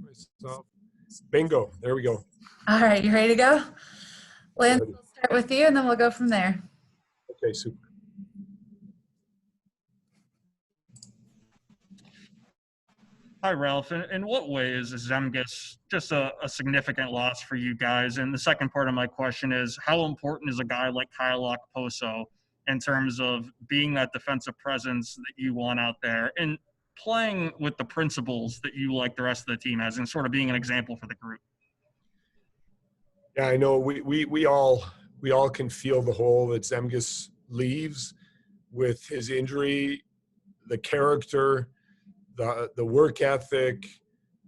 myself. Bingo. There we go. All right, you ready to go? Lance, we'll start with you, and then we'll go from there. Okay, super. Hi, Ralph. In what ways is Zemgus just a significant loss for you guys? And the second part of my question is, how important is a guy like Kyle Okposo in terms of being that defensive presence that you want out there and playing with the principles that you like the rest of the team has and sort of being an example for the group? Yeah, I know we all can feel the hole that Zemgus leaves with his injury, the character, the work ethic,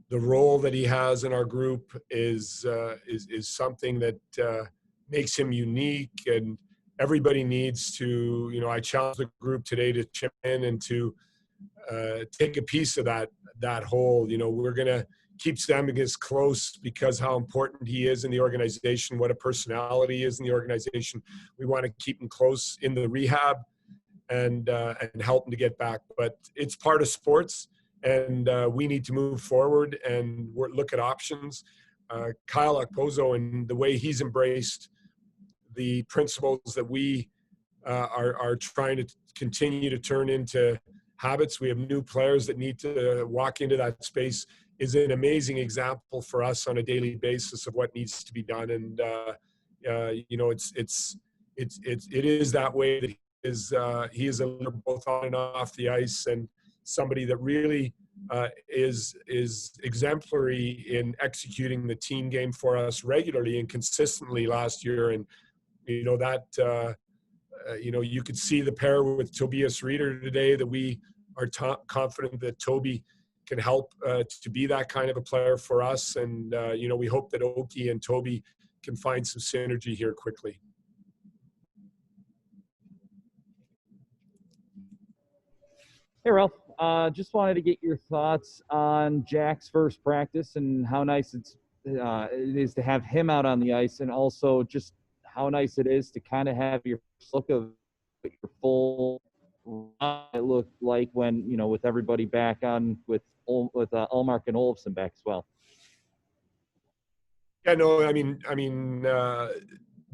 the role that he has in our group is something that makes him unique, and everybody needs to, I challenge the group today to chip in and to take a piece of that whole. We're going to keep Zemgus close because how important he is in the organization, what a personality he is in the organization. We want to keep him close in the rehab and help him to get back. But it's part of sports, and we need to move forward and look at options. Kyle Okposo and the way he's embraced the principles that we are trying to continue to turn into habits. We have new players that need to walk into that space is an amazing example for us on a daily basis of what needs to be done. And it is that way that he is a leader both on and off the ice, and somebody that really is exemplary in executing the team game for us regularly and consistently last year. And you could see the pair with Tobias Rieder today, that we are confident that Toby can help to be that kind of a player for us. And, we hope that Oki and Toby can find some synergy here quickly. Hey, Ralph. Just wanted to get your thoughts on Jack's first practice and how nice it is to have him out on the ice, and also just how nice it is to kind of have your look of your full it looked like when, with everybody back on with Ullmark and Olofsson back as well. Yeah, no, I mean,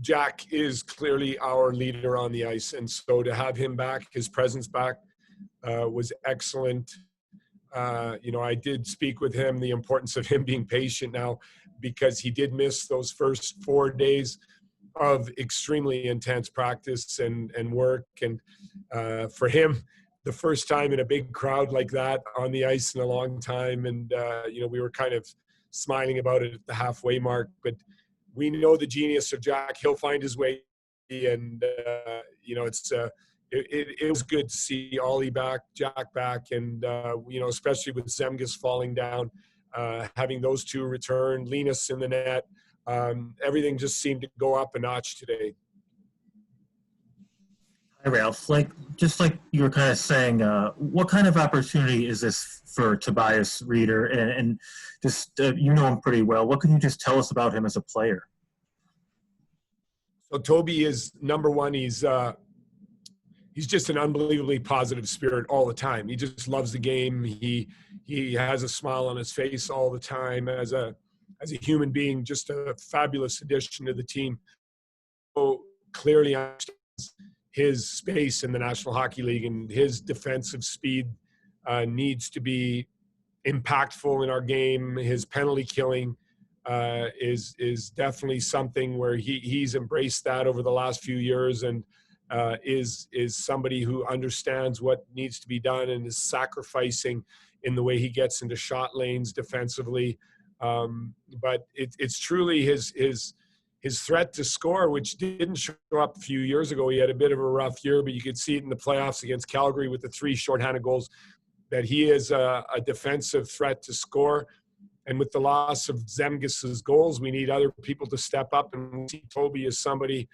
Jack is clearly our leader on the ice, and so to have him back, his presence back, was excellent. I did speak with him, the importance of him being patient now, because he did miss those first 4 days of extremely intense practice and work. And for him, the first time in a big crowd like that on the ice in a long time. And, we were kind of smiling about it at the halfway mark. But we know the genius of Jack. He'll find his way. And, it was good to see Ollie back, Jack back, and, especially with Zemgus falling down, having those two return, Linus in the net. Everything just seemed to go up a notch today. Hi, Ralph. Just like you were kind of saying, what kind of opportunity is this for Tobias Rieder? And just, you know him pretty well. What can you just tell us about him as a player? So Toby is, number one, he's just an unbelievably positive spirit all the time. He just loves the game. He has a smile on his face all the time. As a human being, just a fabulous addition to the team. So clearly understands his space in the National Hockey League, and his defensive speed needs to be impactful in our game. His penalty killing is definitely something where he's embraced that over the last few years, and is somebody who understands what needs to be done and is sacrificing in the way he gets into shot lanes defensively. But it's truly his threat to score, which didn't show up a few years ago. He had a bit of a rough year, but you could see it in the playoffs against Calgary with the 3 shorthanded goals, that he is a defensive threat to score. And with the loss of Zemgus's goals, we need other people to step up, and we see Toby as somebody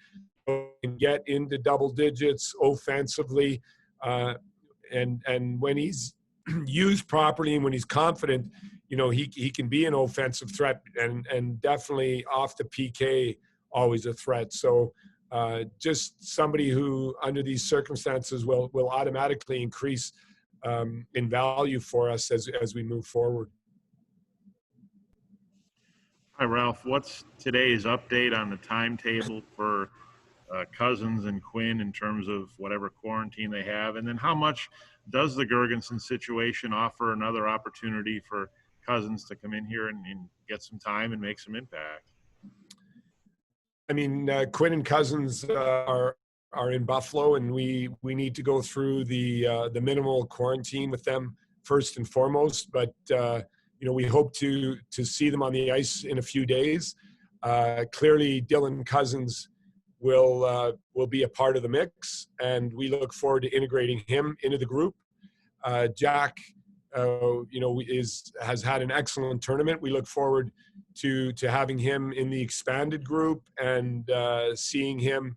who can get into double digits offensively. And when he's used properly and when he's confident, he can be an offensive threat, and definitely off the PK, always a threat. So just somebody who, under these circumstances, will automatically increase in value for us as we move forward. Hi, Ralph. What's today's update on the timetable for Cousins and Quinn in terms of whatever quarantine they have? And then how much does the Girgenson situation offer another opportunity for Cousins to come in here and get some time and make some impact? I mean, Quinn and Cousins are in Buffalo, and we need to go through the minimal quarantine with them first and foremost. But we hope to see them on the ice in a few days. Clearly, Dylan Cousins will be a part of the mix, and we look forward to integrating him into the group. Jack, has had an excellent tournament. We look forward to having him in the expanded group and seeing him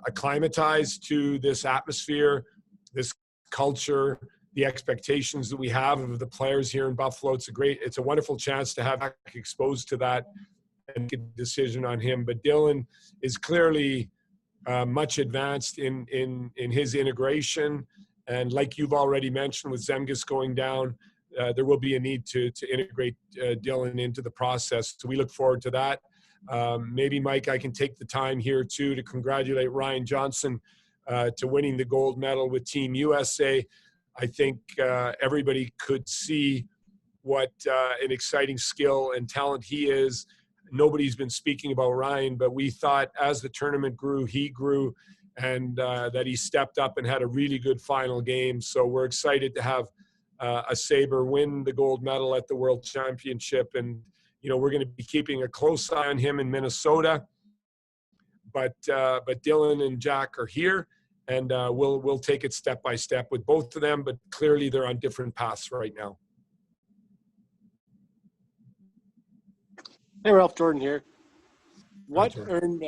acclimatize to this atmosphere, this culture, the expectations that we have of the players here in Buffalo. It's a wonderful chance to have Jack exposed to that and get a decision on him. But Dylan is clearly much advanced in his integration. And like you've already mentioned with Zemgus going down, there will be a need to integrate Dylan into the process. So we look forward to that. Maybe, Mike, I can take the time here, too, to congratulate Ryan Johnson to winning the gold medal with Team USA. I think everybody could see what an exciting skill and talent he is. Nobody's been speaking about Ryan, but we thought as the tournament grew, he grew, and that he stepped up and had a really good final game. So we're excited to have a Sabre win the gold medal at the World Championship. And, we're going to be keeping a close eye on him in Minnesota. But Dylan and Jack are here, and we'll take it step by step with both of them. But clearly they're on different paths right now. Hey, Ralph, Jordan here. What earned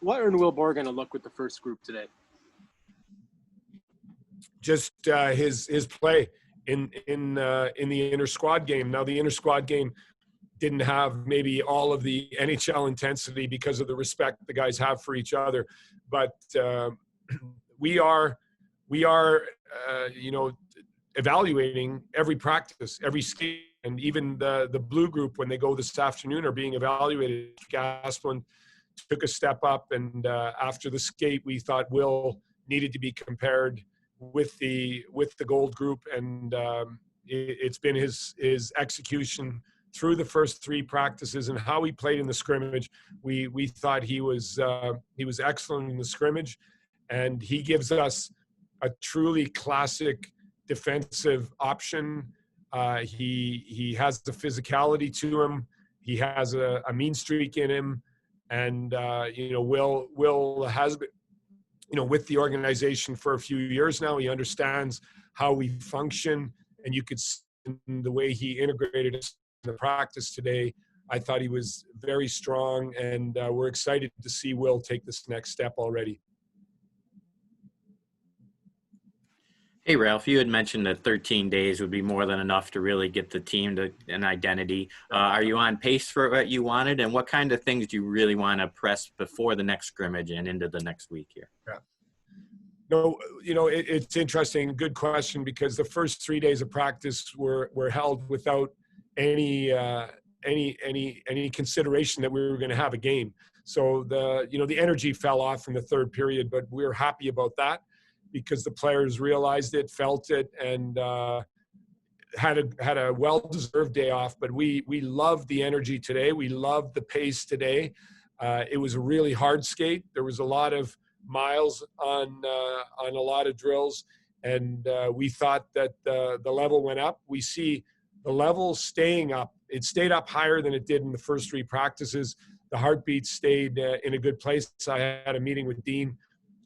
Will Borgen a look with the first group today? Just his play in the inter squad game. Now the inter squad game didn't have maybe all of the NHL intensity because of the respect the guys have for each other, but we are evaluating every practice, every skate, and even the blue group when they go this afternoon are being evaluated. Gasplin took a step up, and after the skate, we thought Will needed to be compared with the gold group, and it's been his execution through the first three practices and how he played in the scrimmage. We thought he was excellent in the scrimmage, and he gives us a truly classic defensive option. He has the physicality to him. He has a mean streak in him, and Will has been with the organization for a few years now. He understands how we function, and you could see in the way he integrated us in the practice today. I thought he was very strong, and we're excited to see Will take this next step already. Hey, Ralph, you had mentioned that 13 days would be more than enough to really get the team to an identity. Are you on pace for what you wanted, and what kind of things do you really want to press before the next scrimmage and into the next week here? Yeah. No, it's interesting. Good question, because the first 3 days of practice were held without any consideration that we were going to have a game. So the energy fell off in the third period, but we were happy about that, because the players realized it, felt it, and had a well-deserved day off. But we loved the energy today. We loved the pace today. It was a really hard skate. There was a lot of miles on a lot of drills, and we thought that the level went up. We see the level staying up. It stayed up higher than it did in the first three practices. The heartbeat stayed in a good place. I had a meeting with Dean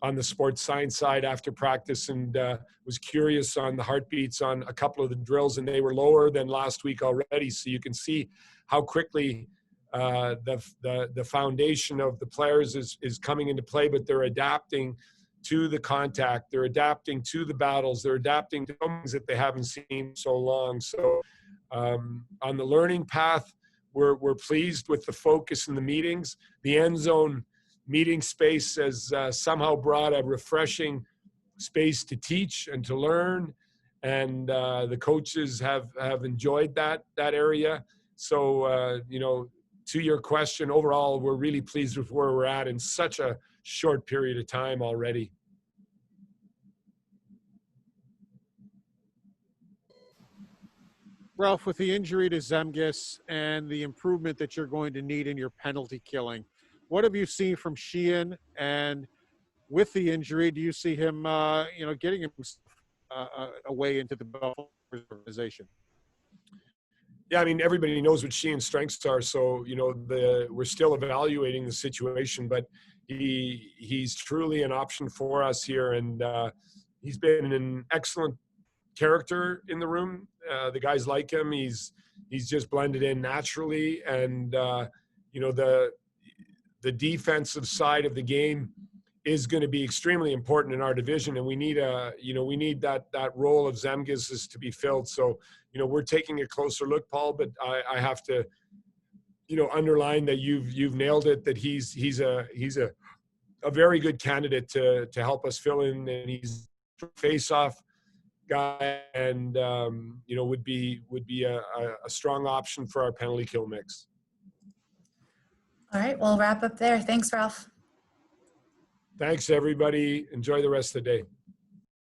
on the sports science side after practice, and was curious on the heartbeats on a couple of the drills, and they were lower than last week already. So you can see how quickly the foundation of the players is coming into play, but they're adapting to the contact, they're adapting to the battles, they're adapting to things that they haven't seen so long. So on the learning path, we're pleased with the focus in the meetings. The end zone meeting space has somehow brought a refreshing space to teach and to learn, and the coaches have enjoyed that area. So, you know, to your question, overall, we're really pleased with where we're at in such a short period of time already. Ralph, with the injury to Zemgus and the improvement that you're going to need in your penalty killing, what have you seen from Sheehan? And with the injury, do you see him, you know, getting him away into the Buffalo organization? Yeah, I mean, everybody knows what Sheehan's strengths are. So, you know, we're still evaluating the situation, but he's truly an option for us here. And he's been an excellent character in the room. The guys like him. He's just blended in naturally. And, you know, the defensive side of the game is going to be extremely important in our division. And we need that role of Zemgus to be filled. So, you know, we're taking a closer look, Paul, but I have to, you know, underline that you've nailed it, that he's a very good candidate to help us fill in, and he's a face-off guy, and you know, would be a strong option for our penalty kill mix. All right, we'll wrap up there. Thanks, Ralph. Thanks, everybody. Enjoy the rest of the day.